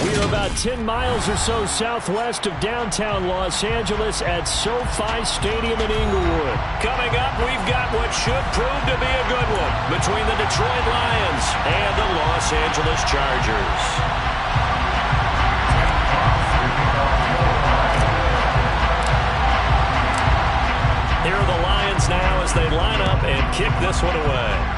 We are about 10 miles or so southwest of downtown Los Angeles at SoFi Stadium in Inglewood. Coming up, we've got what should prove to be a good one between the Detroit Lions and the Los Angeles Chargers. Here are the Lions now as they line up and kick this one away.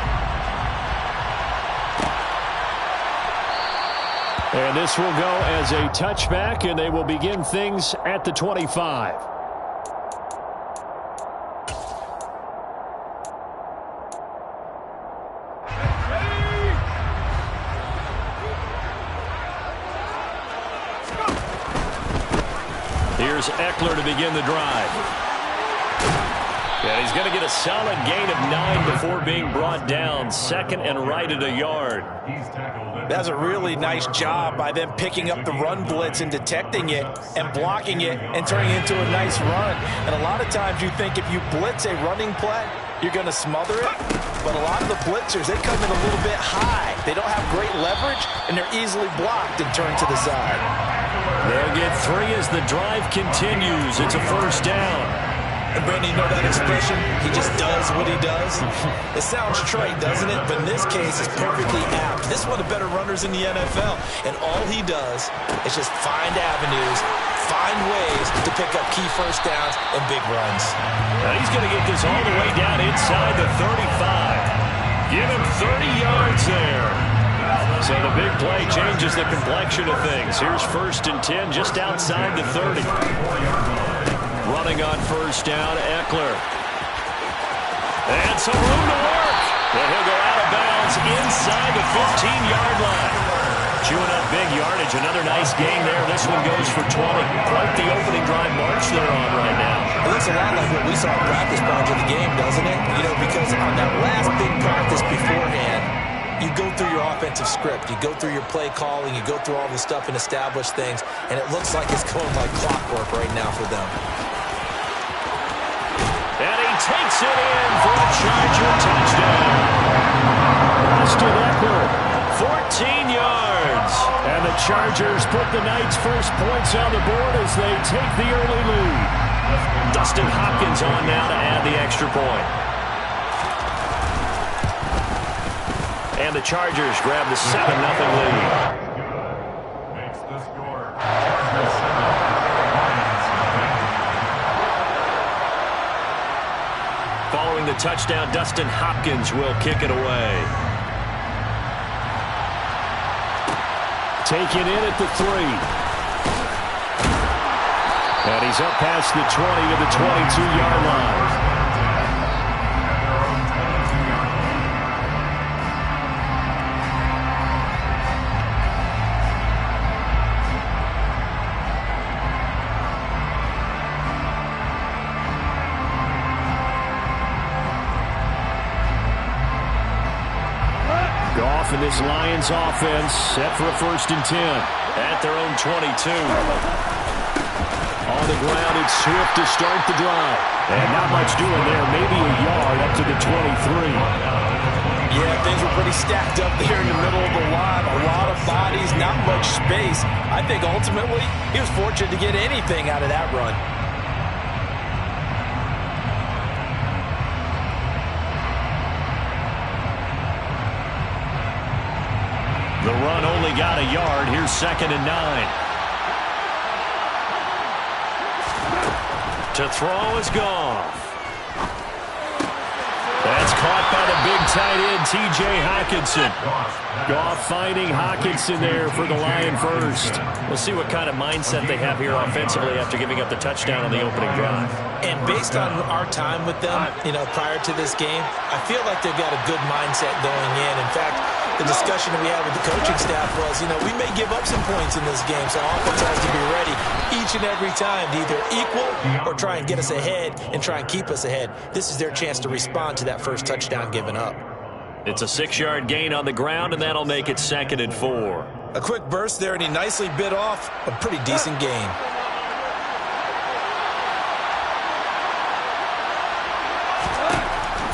And this will go as a touchback, and they will begin things at the 25. Here's Eckler to begin the drive. And he's going to get a solid gain of 9 before being brought down. Second and right at a yard. That's a really nice job by them picking up the run blitz and detecting it and blocking it and turning it into a nice run. And a lot of times you think if you blitz a running play, you're going to smother it. But a lot of the blitzers, they come in a little bit high. They don't have great leverage, and they're easily blocked and turned to the side. They'll get 3 as the drive continues. It's a first down. And Brandon, you know that expression? He just does what he does. It sounds trite, doesn't it? But in this case, it's perfectly apt. This is one of the better runners in the NFL. And all he does is just find avenues, find ways to pick up key first downs and big runs. Now he's going to get this all the way down inside the 35. Give him 30 yards there. So the big play changes the complexion of things. Here's 1st and 10 just outside the 30. Running on first down, Eckler. And some room to work. And he'll go out of bounds inside the 15-yard line. Chewing up big yardage. Another nice gain there. This one goes for 20. Quite the opening drive march they're on right now. It looks a lot like what we saw in practice prior to the game, doesn't it? You know, because on that last big practice beforehand, you go through your offensive script. You go through your play calling. You go through all the stuff and establish things. And it looks like it's going like clockwork right now for them. And he takes it in for a Charger touchdown. Austin Eckler, 14 yards. And the Chargers put the night's first points on the board as they take the early lead. Dustin Hopkins on now to add the extra point. And the Chargers grab the 7-0 lead. Following the touchdown, Dustin Hopkins will kick it away. Taken in at the 3. And he's up past the 20 to the 22-yard line. And this Lions offense set for a 1st and 10 at their own 22. On the ground, it's Swift to start the drive. And not much doing there, maybe a yard up to the 23. Yeah, things were pretty stacked up there in the middle of the line. A lot of bodies, not much space. I think ultimately he was fortunate to get anything out of that run. The run only got a yard. Here's 2nd and 9. To throw is Goff. That's caught by the big tight end, T.J. Hockenson. Goff finding Hockenson there for the Lion first. We'll see what kind of mindset they have here offensively after giving up the touchdown on the opening drive. And based on our time with them, prior to this game, I feel like they've got a good mindset going in. In fact, the discussion that we had with the coaching staff was, we may give up some points in this game, so offense has to be ready each and every time to either equal or try and get us ahead and try and keep us ahead. This is their chance to respond to that first touchdown given up. It's a 6-yard gain on the ground, and that'll make it 2nd and 4. A quick burst there, and he nicely bit off a pretty decent gain.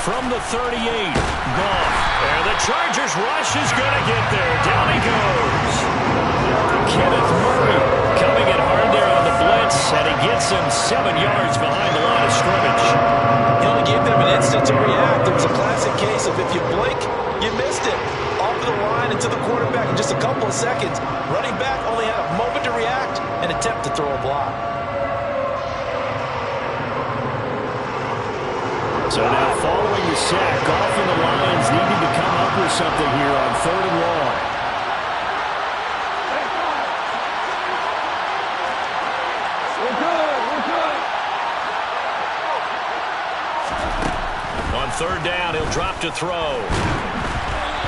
from the 38. Goff. And the Chargers rush is going to get there. Down he goes. Kenneth Murray coming in hard there on the blitz, and he gets him 7 yards behind the line of scrimmage. He only gave them an instant to react. It was a classic case of if you blink, you missed it. Off of the line and to the quarterback in just a couple of seconds. Running back only had a moment to react and attempt to throw a block. So now following the sack, Goff and the Lions needing to come up with something here on 3rd and long. On 3rd down, he'll drop to throw.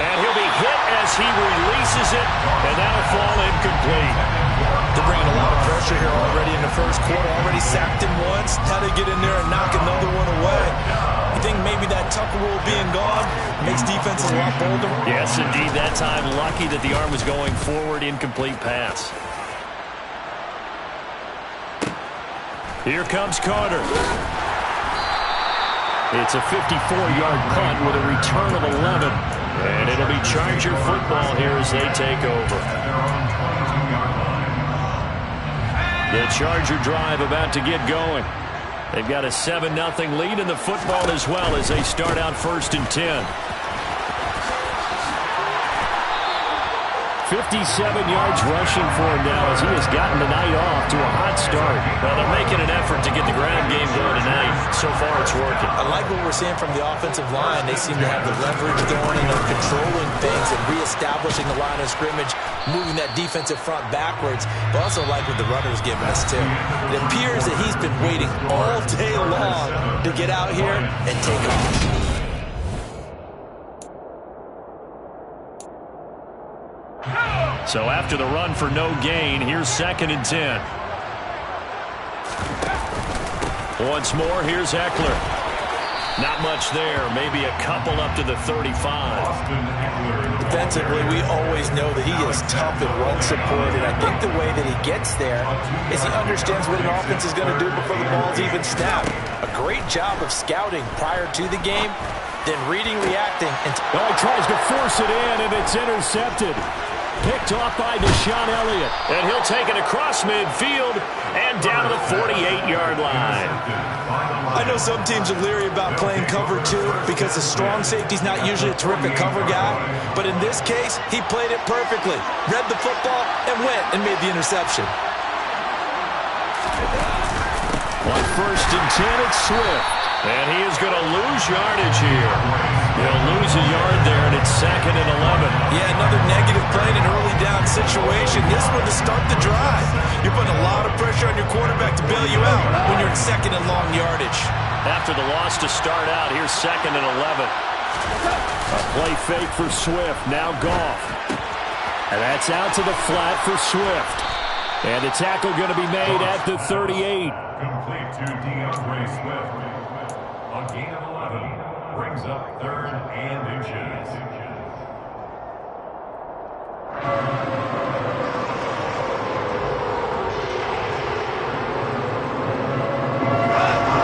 And he'll be hit as he releases it, and that'll fall incomplete. They're bringing a lot of pressure here already in the first quarter. Already sacked him once. Now they get in there and knock another one away. You think maybe that Tucker rule being gone makes defenses a lot bolder? Yes, indeed. That time, lucky that the arm was going forward. Incomplete pass. Here comes Carter. It's a 54-yard punt with a return of 11. And it'll be Charger football here as they take over. The Charger drive about to get going. They've got a 7-0 lead in the football as well as they start out 1st and 10. 57 yards rushing for him now as he has gotten the night off to a hot start. Well, they're making an effort to get the ground game going tonight. So far, it's working. I like what we're seeing from the offensive line. They seem to have the leverage going and they're controlling things and reestablishing the line of scrimmage, moving that defensive front backwards. But also like what the runner's giving us, too. It appears that he's been waiting all day long to get out here and take off. So after the run for no gain, here's 2nd and 10. Once more, here's Eckler. Not much there. Maybe a couple up to the 35. Defensively, we always know that he is tough and run support, and I think the way that he gets there is he understands what an offense is going to do before the ball's even snapped. A great job of scouting prior to the game, then reading, reacting. And he tries to force it in, and it's intercepted. Picked off by Deshaun Elliott. And he'll take it across midfield and down to the 48-yard line. I know some teams are leery about playing cover 2 because the strong safety's not usually a terrific cover guy. But in this case, he played it perfectly. Read the football and went and made the interception. On 1st and 10, it's Swift. And he is going to lose yardage here. He'll lose a yard there, and it's 2nd and 11. Yeah, another negative play in an early down situation. This one to start the drive. You're putting a lot of pressure on your quarterback to bail you out when you're in 2nd and long yardage. After the loss to start out, here's 2nd and 11. A play fake for Swift. Now Goff. And that's out to the flat for Swift. And the tackle going to be made at the 38. Complete to DeAndre Swift. A gain of 11 brings up 3rd and inches.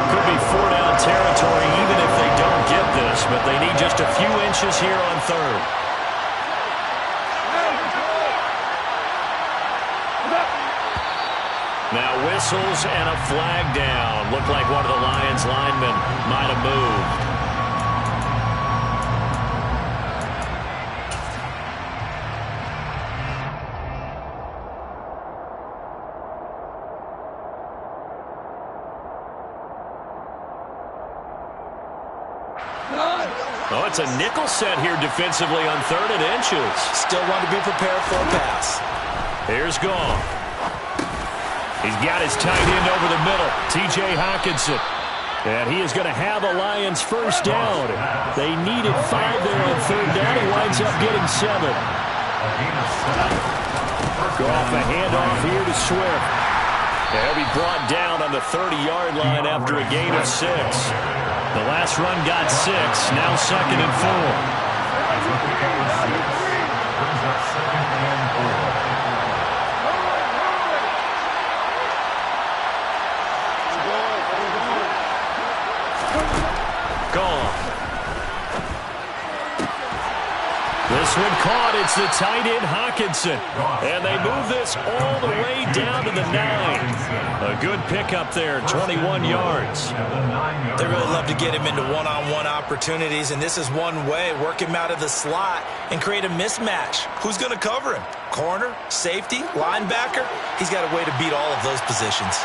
Could be 4-down territory even if they don't get this, but they need just a few inches here on 3rd. Now whistles and a flag down. Looked like one of the Lions linemen might have moved. Oh, it's a nickel set here defensively on 3rd and inches. Still want to be prepared for a pass. Here's Goff. He's got his tight end over the middle, T.J. Hockenson. And he is going to have a Lions first down. They needed 5 there on 3rd down. He winds up getting 7. Goff, a handoff here to Swift. He'll be brought down on the 30-yard line after a gain of 6. The last run got 6, now 2nd and 4. Goff. this one caught. It's the tight end, Hockenson. And they move this all the way down to the 9. A good pickup there, 21 yards. They really love to get him into one-on-one opportunities, and this is one way. Work him out of the slot and create a mismatch. Who's going to cover him? Corner, safety, linebacker? He's got a way to beat all of those positions.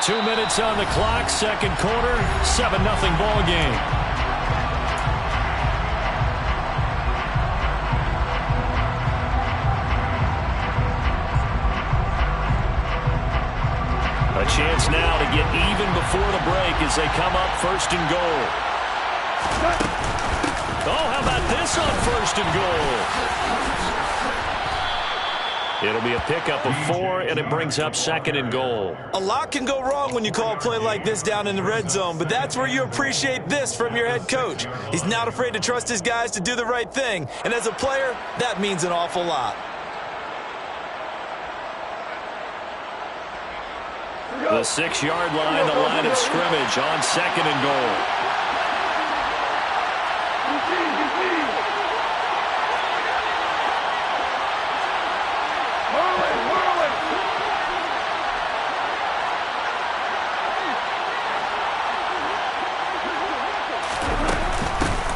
2 minutes on the clock, second quarter, 7-0 ball game. A chance now to get even before the break as they come up first and goal. Oh, how about this on first and goal? It'll be a pickup of 4, and it brings up second and goal. A lot can go wrong when you call a play like this down in the red zone, but that's where you appreciate this from your head coach. He's not afraid to trust his guys to do the right thing, and as a player, that means an awful lot. The 6-yard line, the line of scrimmage on second and goal.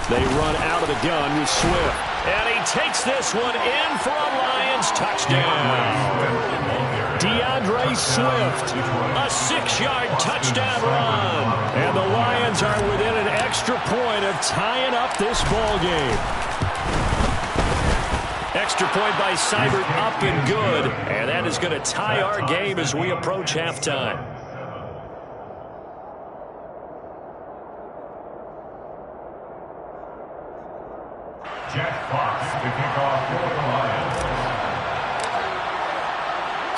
They run out of the gun with Swift. And he takes this one in for a Lions touchdown. DeAndre Swift, a 6-yard touchdown run. And the Lions are within an extra point of tying up this ball game. Extra point by Seibert, up and good. And that is going to tie our game as we approach halftime. Jack Fox to kick off for the Lions.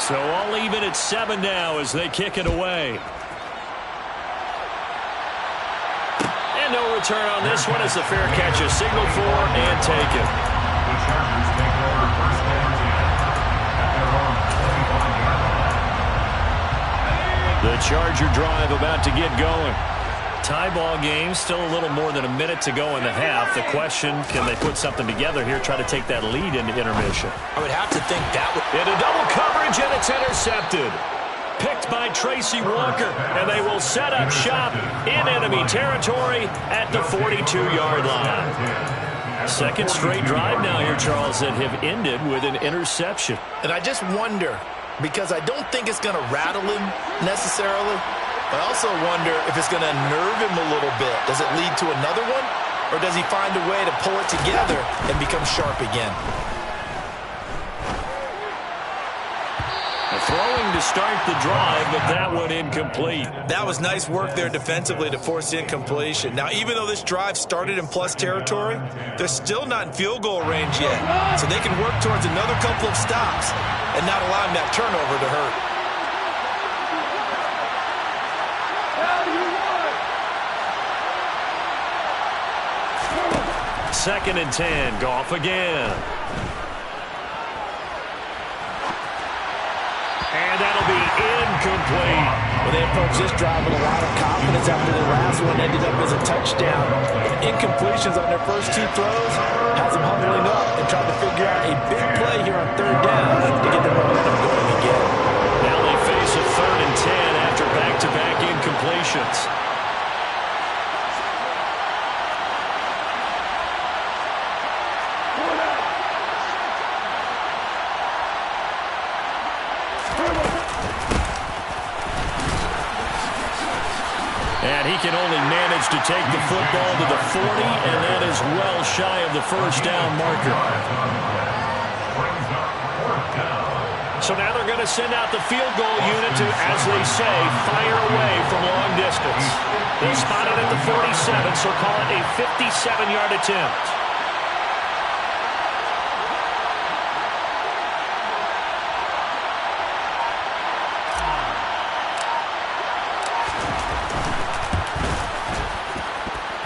So all even at 7 now as they kick it away. And no return on this one as the fair catch is signaled for and taken. The Chargers take over first and 10 at their own 25-yard line. The Charger drive about to get going. Tie ball game, still a little more than a minute to go in the half. The question, can they put something together here, try to take that lead into intermission? I would have to think that would... Into double coverage, and it's intercepted. Picked by Tracy Walker, and they will set up shop in enemy territory at the 42-yard line. Second straight drive now here, Charles, that have ended with an interception. And I just wonder, because I don't think it's going to rattle him necessarily, I also wonder if it's going to unnerve him a little bit. Does it lead to another one? Or does he find a way to pull it together and become sharp again? Throwing to start the drive, but that one incomplete. That was nice work there defensively to force incompletion. Now, even though this drive started in plus territory, they're still not in field goal range yet. So they can work towards another couple of stops and not allowing that turnover to hurt. Second and 10, Goff again. And that'll be incomplete. Well, they approached this drive with a lot of confidence after the last one ended up as a touchdown. Incompletions on their first 2 throws has them huddling up and trying to figure out a big play here on third down to get their momentum going again. Now they face a third and 10 after back-to-back incompletions. And he can only manage to take the football to the 40, and that is well shy of the first down marker. So now they're going to send out the field goal unit to, as they say, fire away from long distance. They'll spot it at the 47, so call it a 57-yard attempt.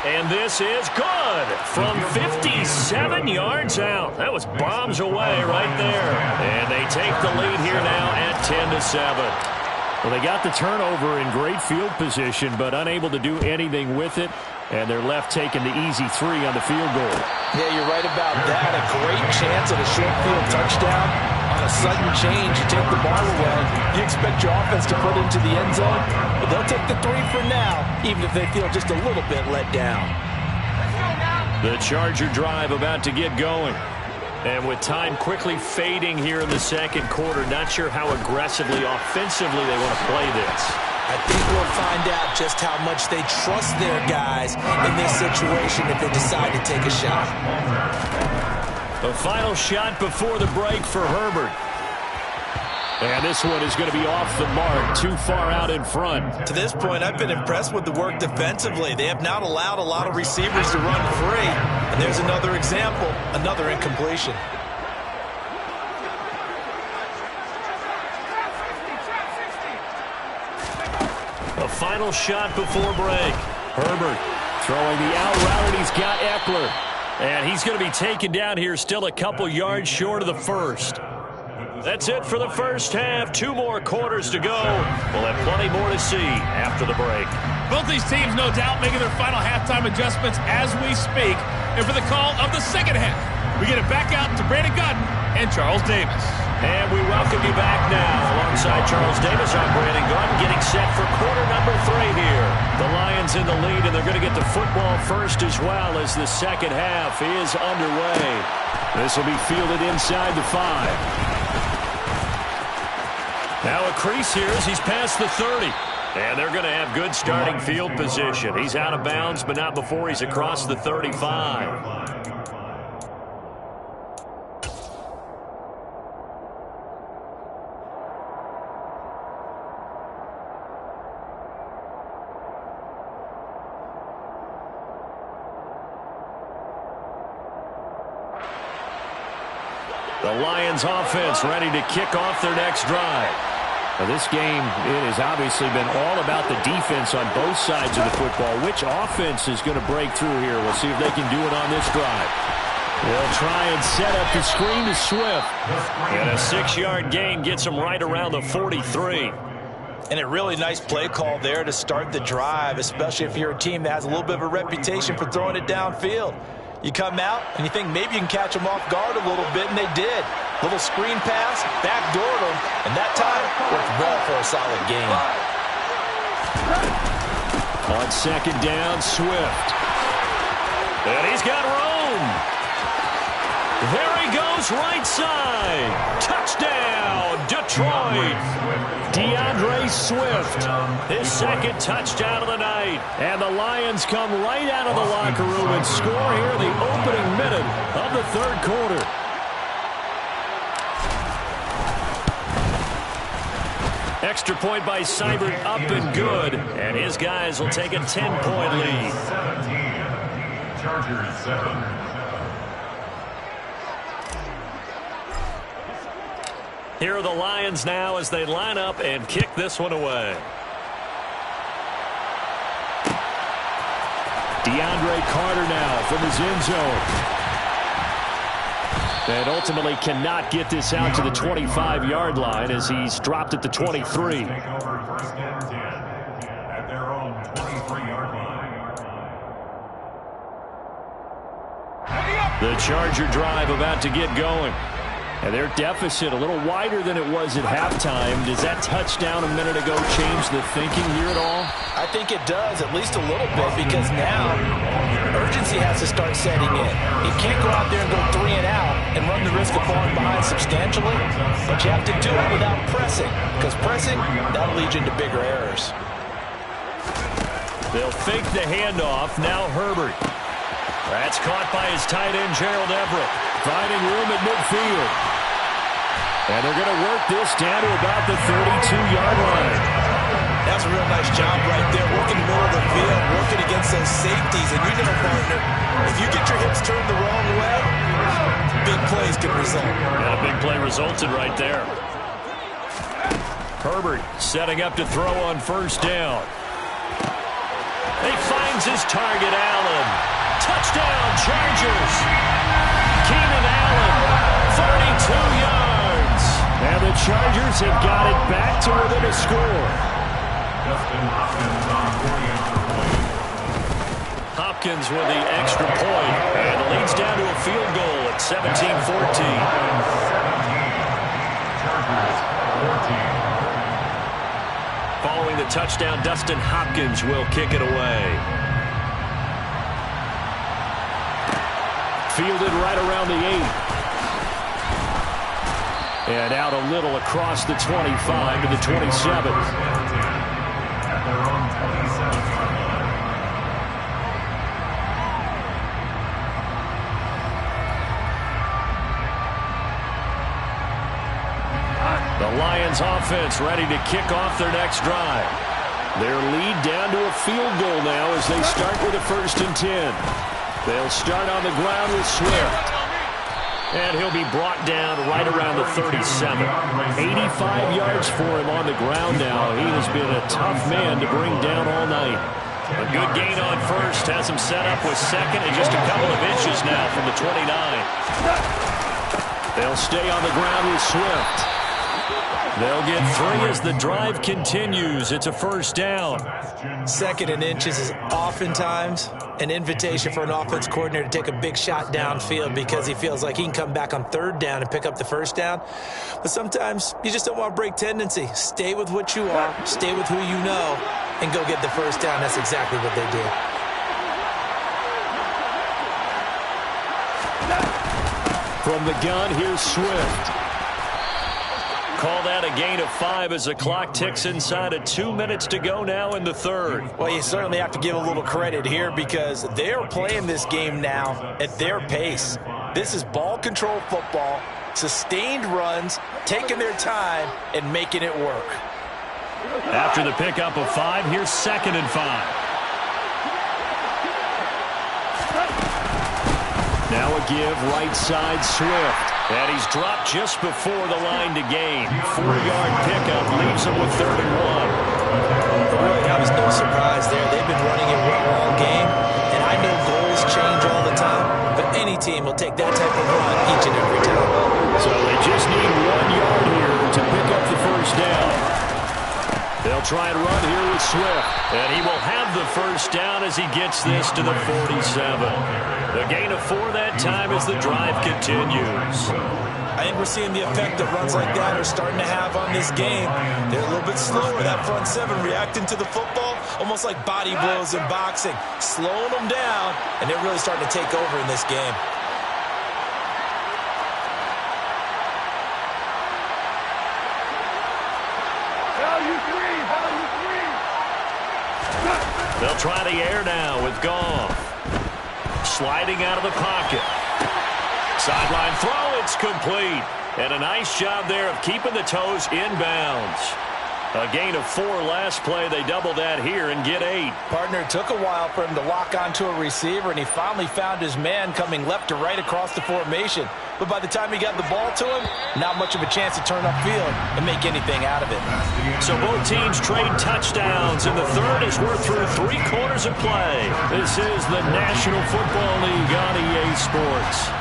And this is good from 57 yards out. That was bombs away right there. And they take the lead here now at 10-7. Well, they got the turnover in great field position, but unable to do anything with it. And they're left taking the easy 3 on the field goal. Yeah, you're right about that. A great chance at a short field touchdown. On a sudden change, you take the ball away. You expect your offense to put it into the end zone, but they'll take the 3 for now, even if they feel just a little bit let down. The Charger drive about to get going. And with time quickly fading here in the second quarter, not sure how aggressively, offensively they want to play this. I think we'll find out just how much they trust their guys in this situation if they decide to take a shot. The final shot before the break for Herbert. And this one is going to be off the mark, too far out in front. To this point, I've been impressed with the work defensively. They have not allowed a lot of receivers to run free. And there's another example, another incompletion. The final shot before break. Herbert throwing the out route, and he's got Eckler. And he's going to be taken down here, still a couple yards short of the first. That's it for the first half. 2 more quarters to go. We'll have plenty more to see after the break. Both these teams, no doubt, making their final halftime adjustments as we speak. And for the call of the second half, we get it back out to Brandon Gaudin and Charles Davis. And we welcome you back now. Alongside Charles Davis, I'm Brandon Gaudin, getting set for quarter number 3 here. The Lions in the lead, and they're going to get the football first as well as the second half is underway. This will be fielded inside the 5. Now a crease here as he's past the 30. And they're going to have good starting field position. He's out of bounds, but not before he's across the 35. The Lions offense ready to kick off their next drive. Now this game, it has obviously been all about the defense on both sides of the football. Which offense is going to break through here? We'll see if they can do it on this drive. They'll try and set up the screen to Swift. And a 6-yard gain gets them right around the 43. And a really nice play call there to start the drive, especially if you're a team that has a little bit of a reputation for throwing it downfield. You come out and you think maybe you can catch them off guard a little bit, and they did. Little screen pass, backdoored them, and that time worked well for a solid gain. On second down, Swift. And he's got room. There he goes, right side. Touchdown, Detroit. DeAndre Swift, his second touchdown of the night. And the Lions come right out of the locker room and score here in the opening minute of the third quarter. Extra point by Seibert, up and good. And his guys will take a 10-point lead. 17. Chargers 7. Here are the Lions now as they line up and kick this one away. DeAndre Carter now from his end zone. And ultimately cannot get this out to the 25-yard line as he's dropped at the 23. Take over first and 10 at their own 23-yard line. The Charger drive about to get going. And their deficit a little wider than it was at halftime. Does that touchdown a minute ago change the thinking here at all? I think it does, at least a little bit, because now urgency has to start setting in. You can't go out there and go 3 and out and run the risk of falling behind substantially, but you have to do it without pressing, because pressing, that'll lead you into bigger errors. They'll fake the handoff. Now Herbert. That's caught by his tight end, Gerald Everett, finding room at midfield. And they're going to work this down to about the 32-yard line. That's a real nice job right there, working the middle of the field, working against those safeties. And you know, partner, if you get your hips turned the wrong way, big plays can result. And a big play resulted right there. Herbert setting up to throw on first down. He finds his target, Allen. Touchdown, Chargers. Keenan Allen, 32 yards. And the Chargers have got it back to within a score. Justin Hopkins on 40 on the play. Hopkins with the extra point, and it leads down to a field goal at 17-14. Following the touchdown, Dustin Hopkins will kick it away. Fielded right around the 8. And out a little across the 25 to the 27. At their own 27. The Lions offense ready to kick off their next drive. Their lead down to a field goal now as they start with a 1st and 10. They'll start on the ground with Swift. And he'll be brought down right around the 37. 85 yards for him on the ground now. He has been a tough man to bring down all night. A good gain on first has him set up with second and just a couple of inches now from the 29. They'll stay on the ground with Swift. They'll get 3 as the drive continues. It's a 1st down. 2nd and inches is oftentimes an invitation for an offense coordinator to take a big shot downfield because he feels like he can come back on 3rd down and pick up the 1st down. But sometimes you just don't want to break tendency. Stay with what you are, stay with who you know, and go get the 1st down. That's exactly what they did. From the gun, here's Swift. Call that a gain of 5 as the clock ticks inside of 2 minutes to go now in the 3rd. Well, you certainly have to give a little credit here because they're playing this game now at their pace. This is ball control football, sustained runs, taking their time, and making it work. After the pickup of 5, here's 2nd and 5. Now a give right side Swift. And he's dropped just before the line to gain. 4-yard pickup leaves him with 3rd and 1. Really, that was no surprise there. They've been running it well all game. And I know goals change all the time, but any team will take that type of run each and every time. So they just need 1 yard here to pick up the 1st down. They'll try and run here with Swift. And he will have the 1st down as he gets this to the 47. The gain of 4 that time as the drive continues. I think we're seeing the effect that runs like that are starting to have on this game. They're a little bit slower, that front 7, reacting to the football, almost like body blows in boxing, slowing them down, and they're really starting to take over in this game. They'll try the air now with Goff. Sliding out of the pocket. Sideline throw, it's complete. And a nice job there of keeping the toes inbounds. A gain of 4 last play. They double that here and get 8. Partner, it took a while for him to lock onto a receiver, and he finally found his man coming left to right across the formation. But by the time he got the ball to him, not much of a chance to turn upfield and make anything out of it. So both teams trade touchdowns, and the 3rd as we're through 3 quarters of play. This is the National Football League on EA Sports.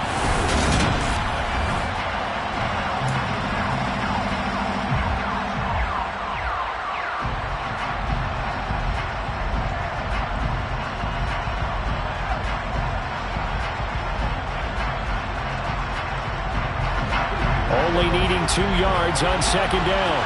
Only needing 2 yards on 2nd down.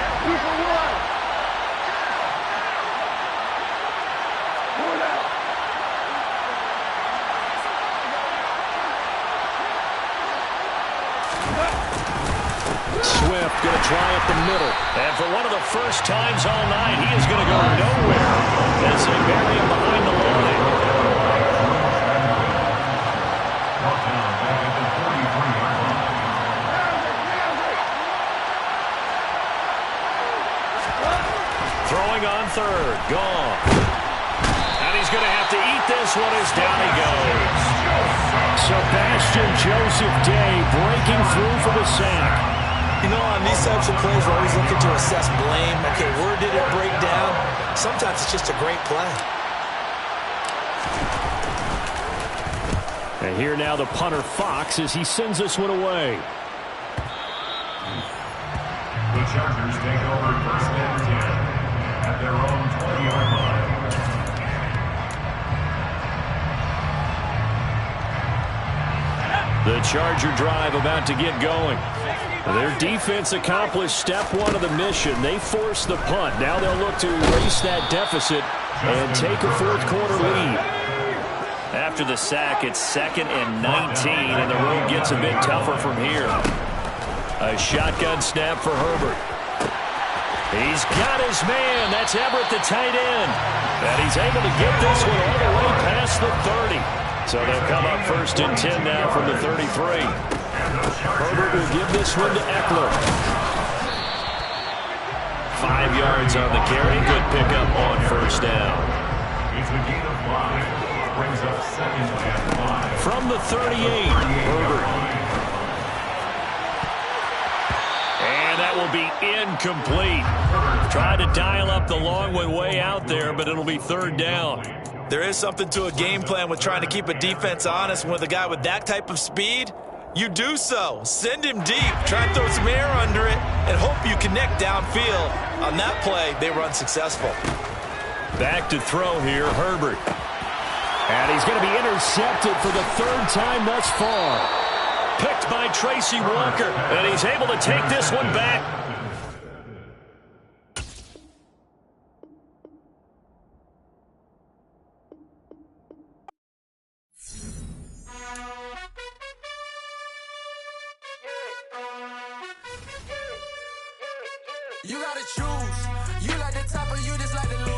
Swift going to try up the middle. And for one of the first times all night, he is going to go nowhere as they bury him behind the line. Throwing on 3rd, Goff. And he's going to have to eat this one as down he goes. Sebastian Joseph Day breaking through for the sack. You know, on these types of plays, we're always looking to assess blame. Okay, where did it break down? Sometimes it's just a great play. And here now the punter Fox as he sends this one away. The Chargers take over 1st and 10 at their own 20-yard line. The Charger drive about to get going. Their defense accomplished step one of the mission. They forced the punt. Now they'll look to erase that deficit and take a fourth quarter lead. After the sack, it's 2nd and 19, and the road gets a bit tougher from here. A shotgun snap for Herbert. He's got his man. That's Everett, the tight end. And he's able to get this one all the way past the 30. So they'll come up 1st and 10 now from the 33. Herbert will give this one to Eckler. 5 yards on the carry. Good pickup on 1st down. It's a gain of 5. Brings up 2nd and 5. From the 38, Herbert. And that will be incomplete. Tried to dial up the long way out there, but it'll be 3rd down. There is something to a game plan with trying to keep a defense honest. With a guy with that type of speed, you do so. Send him deep. Try and throw some air under it and hope you connect downfield. On that play, they were unsuccessful. Back to throw here, Herbert. And he's going to be intercepted for the 3rd time thus far. Picked by Tracy Walker, and he's able to take this one back. You gotta choose. You like the top or you just like the loose.